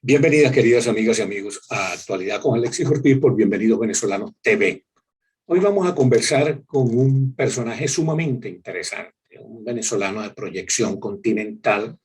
Bienvenidas, queridas amigas y amigos, a Actualidad con Alexis Ortiz por Bienvenidos Venezolanos TV. Hoy vamos a conversar con un personaje sumamente interesante, un venezolano de proyección continental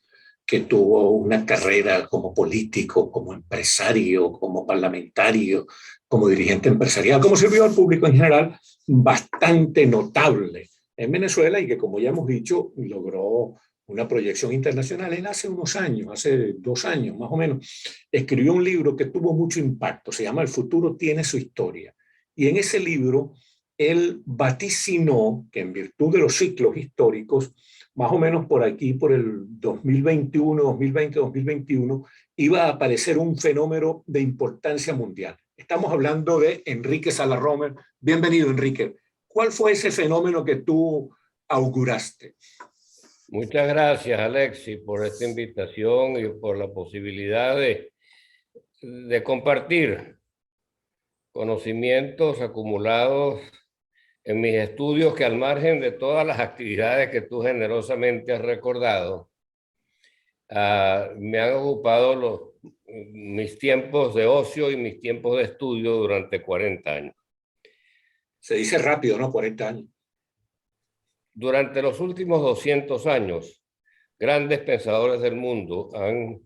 que tuvo una carrera como político, como empresario, como parlamentario, como dirigente empresarial, como servidor público en general, bastante notable en Venezuela y que, como ya hemos dicho, logró una proyección internacional. Él hace unos años, hace 2 años más o menos, escribió un libro que tuvo mucho impacto, se llama El futuro tiene su historia. Y en ese libro, él vaticinó que en virtud de los ciclos históricos, más o menos por aquí, por el 2021, 2020, 2021, iba a aparecer un fenómeno de importancia mundial. Estamos hablando de Enrique Sala-Romer. Bienvenido, Enrique. ¿Cuál fue ese fenómeno que tú auguraste? Muchas gracias, Alexis, por esta invitación y por la posibilidad de compartir conocimientos acumulados en mis estudios que, al margen de todas las actividades que tú generosamente has recordado, me han ocupado mis tiempos de ocio y mis tiempos de estudio durante 40 años. Se dice rápido, ¿no? 40 años. Durante los últimos 200 años, grandes pensadores del mundo han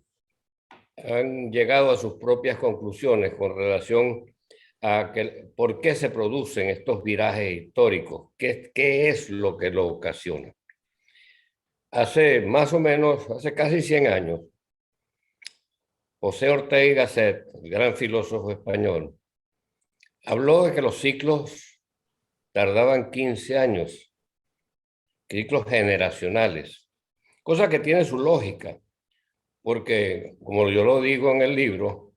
llegado a sus propias conclusiones con relación a por qué se producen estos virajes históricos, qué es lo que lo ocasiona. Hace casi 100 años, José Ortega y Gasset, el gran filósofo español, habló de que los ciclos tardaban 15 años, ciclos generacionales, cosa que tiene su lógica, porque, como yo lo digo en el libro,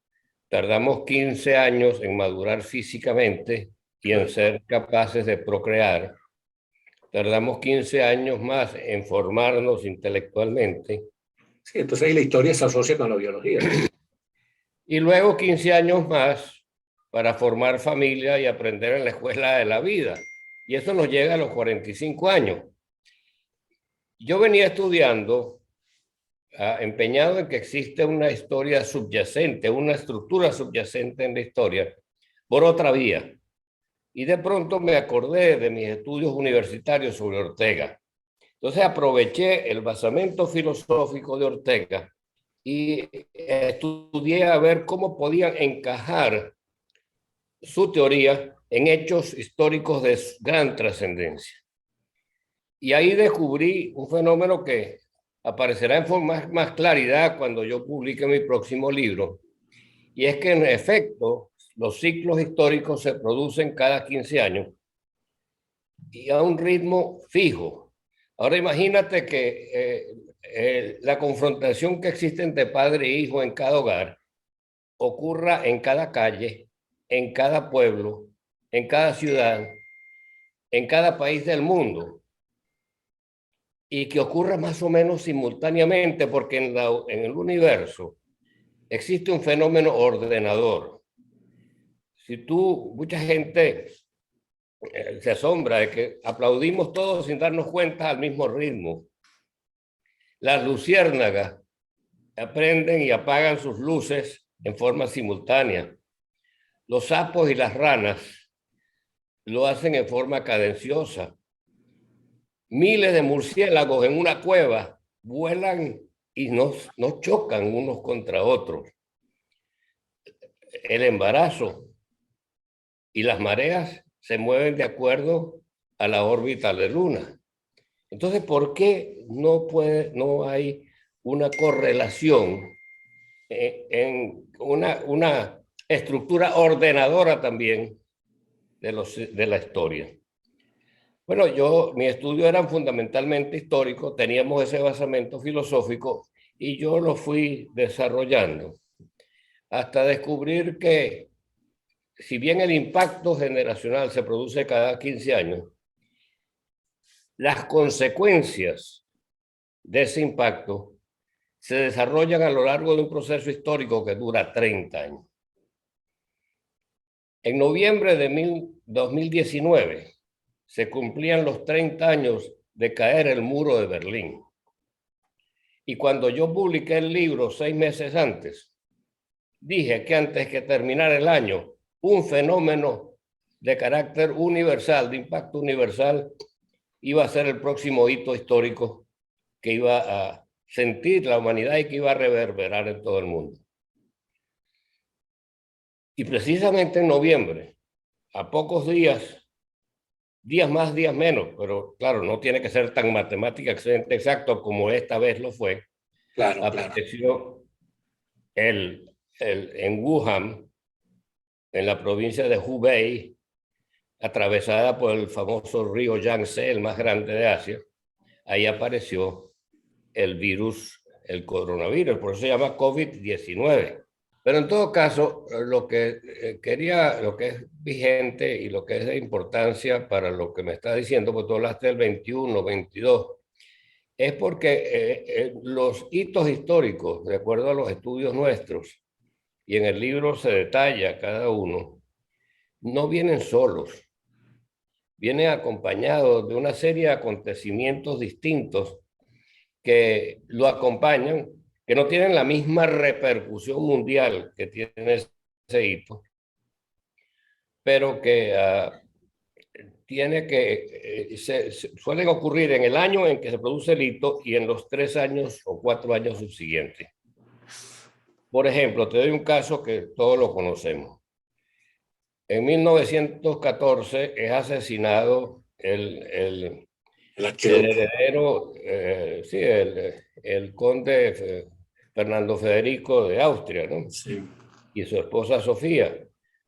tardamos 15 años en madurar físicamente y en ser capaces de procrear. Tardamos 15 años más en formarnos intelectualmente. Sí, entonces ahí la historia se asocia con la biología. Y luego 15 años más para formar familia y aprender en la escuela de la vida. Y eso nos llega a los 45 años. Yo venía estudiando, empeñado en que existe una historia subyacente, una estructura subyacente en la historia, por otra vía. Y de pronto me acordé de mis estudios universitarios sobre Ortega. Entonces aproveché el basamento filosófico de Ortega y estudié a ver cómo podían encajar su teoría en hechos históricos de gran trascendencia. Y ahí descubrí un fenómeno que aparecerá en más claridad cuando yo publique mi próximo libro, y es que en efecto los ciclos históricos se producen cada 15 años y a un ritmo fijo. Ahora imagínate que la confrontación que existe entre padre e hijo en cada hogar ocurra en cada calle, en cada pueblo, en cada ciudad, en cada país del mundo, y que ocurra más o menos simultáneamente, porque en el universo existe un fenómeno ordenador. Mucha gente se asombra de que aplaudimos todos sin darnos cuenta al mismo ritmo. Las luciérnagas aprenden y apagan sus luces en forma simultánea. Los sapos y las ranas lo hacen en forma cadenciosa. Miles de murciélagos en una cueva vuelan y no chocan unos contra otros. El embarazo y las mareas se mueven de acuerdo a la órbita de la Luna. Entonces, ¿por qué no hay una correlación en una estructura ordenadora también de la historia? Bueno, mi estudio era fundamentalmente histórico, teníamos ese basamento filosófico y yo lo fui desarrollando hasta descubrir que, si bien el impacto generacional se produce cada 15 años, las consecuencias de ese impacto se desarrollan a lo largo de un proceso histórico que dura 30 años. En noviembre de 2019 se cumplían los 30 años de caer el muro de Berlín. Y cuando yo publiqué el libro 6 meses antes, dije que antes que terminara el año, un fenómeno de carácter universal, de impacto universal, iba a ser el próximo hito histórico que iba a sentir la humanidad y que iba a reverberar en todo el mundo. Y precisamente en noviembre, a pocos días, días más, días menos, pero claro, no tiene que ser tan matemáticamente exacto como esta vez lo fue, Claro, claro. apareció en Wuhan, en la provincia de Hubei, atravesada por el famoso río Yangtze, el más grande de Asia. Ahí apareció el virus, el coronavirus, por eso se llama COVID-19. Pero en todo caso, lo que lo que es vigente y lo que es de importancia para lo que me está diciendo, porque tú hablaste del 21, 22, es porque los hitos históricos, de acuerdo a los estudios nuestros, y en el libro se detalla cada uno, no vienen solos, vienen acompañados de una serie de acontecimientos distintos que lo acompañan, que no tienen la misma repercusión mundial que tiene ese hito, pero que suelen ocurrir en el año en que se produce el hito y en los 3 años o 4 años subsiguientes. Por ejemplo, te doy un caso que todos lo conocemos. En 1914 es asesinado el heredero, sí, el conde Fernando Federico de Austria, ¿no? Sí. Y su esposa Sofía.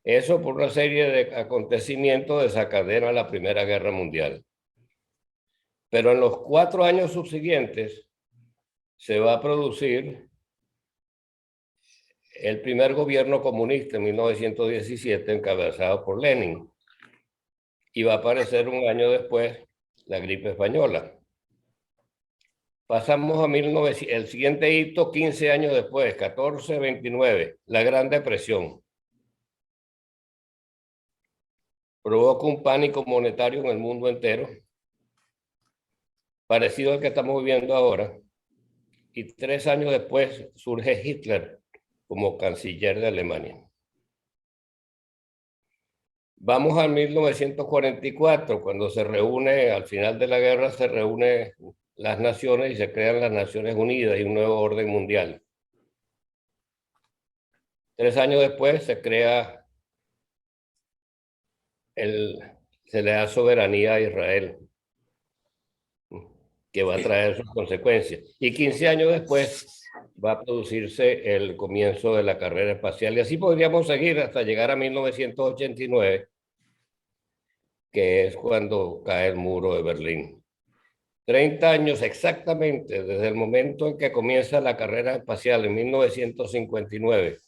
Eso por una serie de acontecimientos desencadena la Primera Guerra Mundial. Pero en los 4 años subsiguientes se va a producir el primer gobierno comunista en 1917, encabezado por Lenin. Y va a aparecer un año después la gripe española. Pasamos a el siguiente hito, 15 años después, 1429, la Gran Depresión. Provoca un pánico monetario en el mundo entero, parecido al que estamos viviendo ahora. Y 3 años después surge Hitler como canciller de Alemania. Vamos a 1944, cuando se reúne, al final de la guerra, se reúnen las naciones y se crean las Naciones Unidas y un nuevo orden mundial. 3 años después se crea se le da soberanía a Israel, que va a traer sus consecuencias. Y 15 años después va a producirse el comienzo de la carrera espacial. Y así podríamos seguir hasta llegar a 1989, que es cuando cae el muro de Berlín. 30 años exactamente desde el momento en que comienza la carrera espacial en 1959,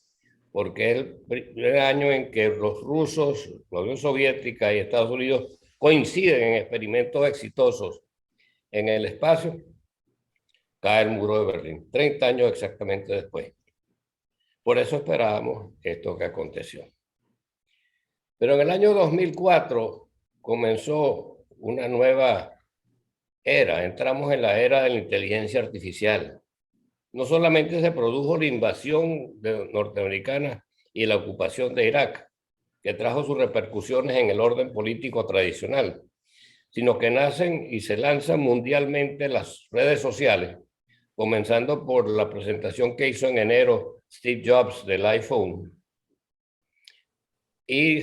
porque es el primer año en que los rusos, la Unión Soviética y Estados Unidos coinciden en experimentos exitosos en el espacio, cae el muro de Berlín, 30 años exactamente después. Por eso esperábamos esto que aconteció. Pero en el año 2004 comenzó una nueva era, entramos en la era de la inteligencia artificial. No solamente se produjo la invasión norteamericana y la ocupación de Irak, que trajo sus repercusiones en el orden político tradicional, sino que nacen y se lanzan mundialmente las redes sociales, comenzando por la presentación que hizo en enero Steve Jobs del iPhone. Y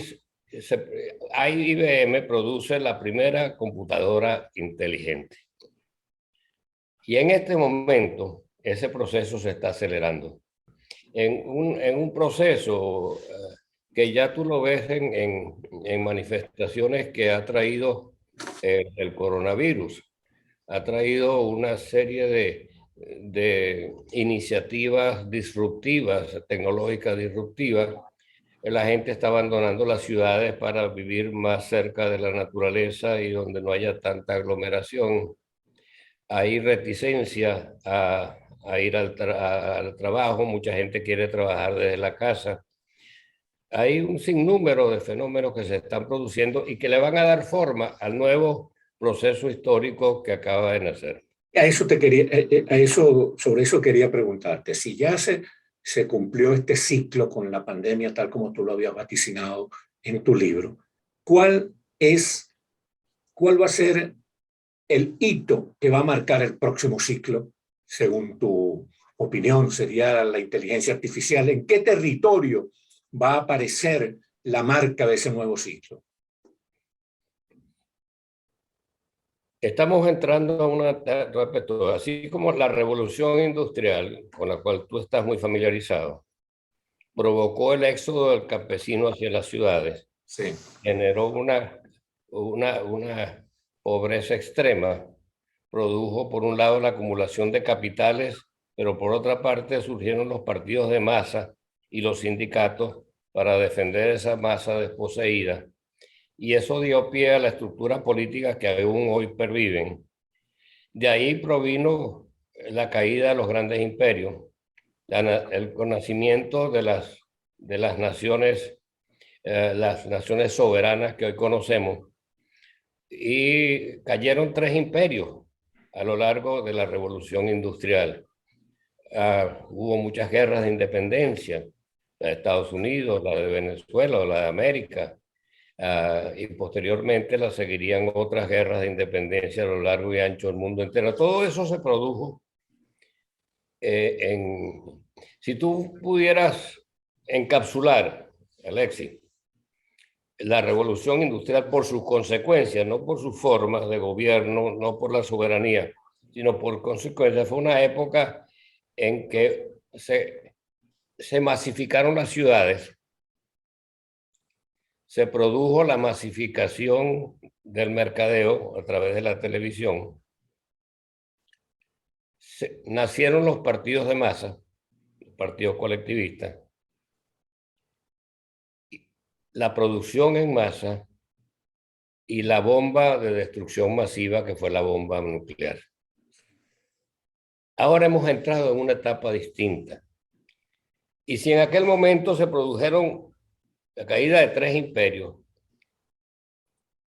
IBM produce la primera computadora inteligente. Y en este momento, ese proceso se está acelerando. En un proceso que ya tú lo ves en manifestaciones que ha traído el coronavirus. Ha traído una serie de iniciativas disruptivas, tecnológicas disruptivas. La gente está abandonando las ciudades para vivir más cerca de la naturaleza y donde no haya tanta aglomeración. Hay reticencia a ir al trabajo, mucha gente quiere trabajar desde la casa. Hay un sinnúmero de fenómenos que se están produciendo y que le van a dar forma al nuevo proceso histórico que acaba de nacer. A eso te quería, sobre eso quería preguntarte. Si ya se cumplió este ciclo con la pandemia, tal como tú lo habías vaticinado en tu libro. ¿Cuál va a ser el hito que va a marcar el próximo ciclo, según tu opinión? ¿Sería la inteligencia artificial? ¿En qué territorio va a aparecer la marca de ese nuevo ciclo? Estamos entrando a una, repito, así como la revolución industrial, con la cual tú estás muy familiarizado, provocó el éxodo del campesino hacia las ciudades, Sí. generó una pobreza extrema, produjo por un lado la acumulación de capitales, pero por otra parte surgieron los partidos de masa y los sindicatos para defender esa masa desposeída. Y eso dio pie a la estructura política que aún hoy perviven. De ahí provino la caída de los grandes imperios, el nacimiento de las naciones soberanas que hoy conocemos, y cayeron 3 imperios a lo largo de la revolución industrial. Hubo muchas guerras de independencia, la de Estados Unidos, la de Venezuela o la de América, y posteriormente la seguirían otras guerras de independencia a lo largo y ancho del mundo entero. Todo eso se produjo si tú pudieras encapsular, Alexis, la revolución industrial por sus consecuencias, no por sus formas de gobierno, no por la soberanía, sino por consecuencias. Fue una época en que se masificaron las ciudades, se produjo la masificación del mercadeo a través de la televisión, nacieron los partidos de masa, los partidos colectivistas, la producción en masa y la bomba de destrucción masiva que fue la bomba nuclear. Ahora hemos entrado en una etapa distinta. Y si en aquel momento se produjeron la caída de 3 imperios,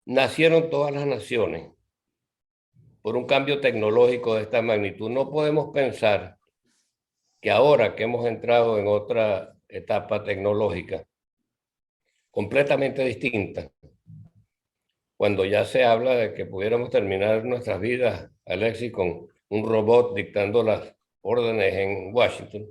nacieron todas las naciones por un cambio tecnológico de esta magnitud. No podemos pensar que ahora que hemos entrado en otra etapa tecnológica completamente distinta, cuando ya se habla de que pudiéramos terminar nuestras vidas, Alexis, con un robot dictando las órdenes en Washington.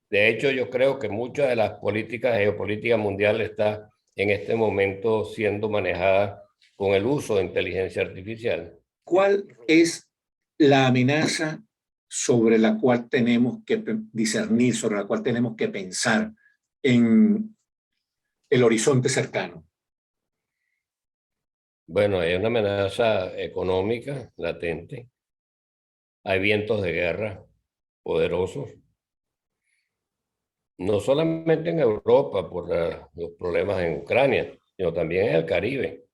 De hecho, yo creo que muchas de las políticas geopolítica mundial está en este momento siendo manejada con el uso de inteligencia artificial. ¿Cuál es la amenaza sobre la cual tenemos que discernir, sobre la cual tenemos que pensar en el horizonte cercano? Bueno, hay una amenaza económica latente. Hay vientos de guerra poderosos. No solamente en Europa por los problemas en Ucrania, sino también en el Caribe.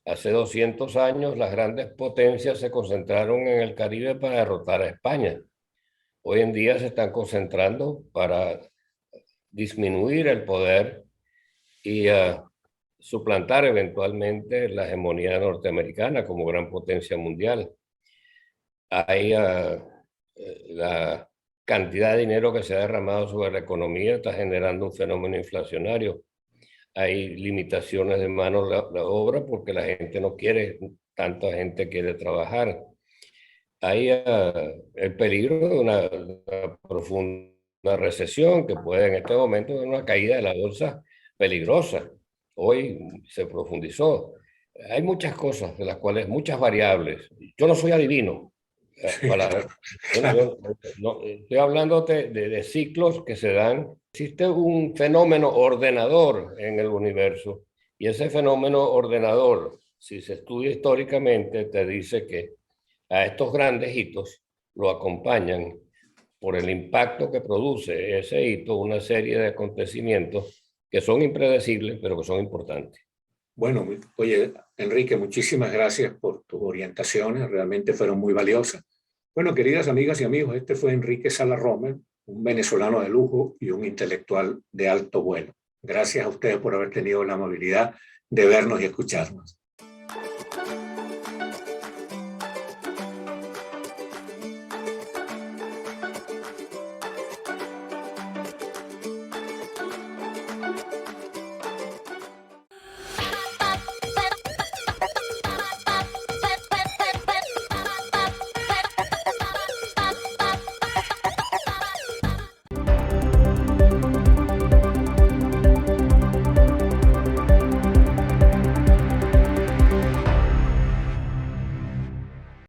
Hace 200 años las grandes potencias se concentraron en el Caribe para derrotar a España. Hoy en día se están concentrando para disminuir el poder y suplantar eventualmente la hegemonía norteamericana como gran potencia mundial. Hay la cantidad de dinero que se ha derramado sobre la economía está generando un fenómeno inflacionario. Hay limitaciones de mano de obra porque la gente no quiere, tanta gente quiere trabajar. Hay el peligro de una profunda recesión que puede en este momento haber una caída de la bolsa peligrosa. Hoy se profundizó. Hay muchas cosas de las cuales, muchas variables. Yo no soy adivino. Estoy hablando de ciclos que se dan. Existe un fenómeno ordenador en el universo y ese fenómeno ordenador, si se estudia históricamente, te dice que a estos grandes hitos lo acompañan por el impacto que produce ese hito una serie de acontecimientos que son impredecibles, pero que son importantes. Bueno, oye, Enrique, muchísimas gracias por tus orientaciones, realmente fueron muy valiosas. Bueno, queridas amigas y amigos, este fue Enrique Sala Romer, un venezolano de lujo y un intelectual de alto vuelo. Gracias a ustedes por haber tenido la amabilidad de vernos y escucharnos.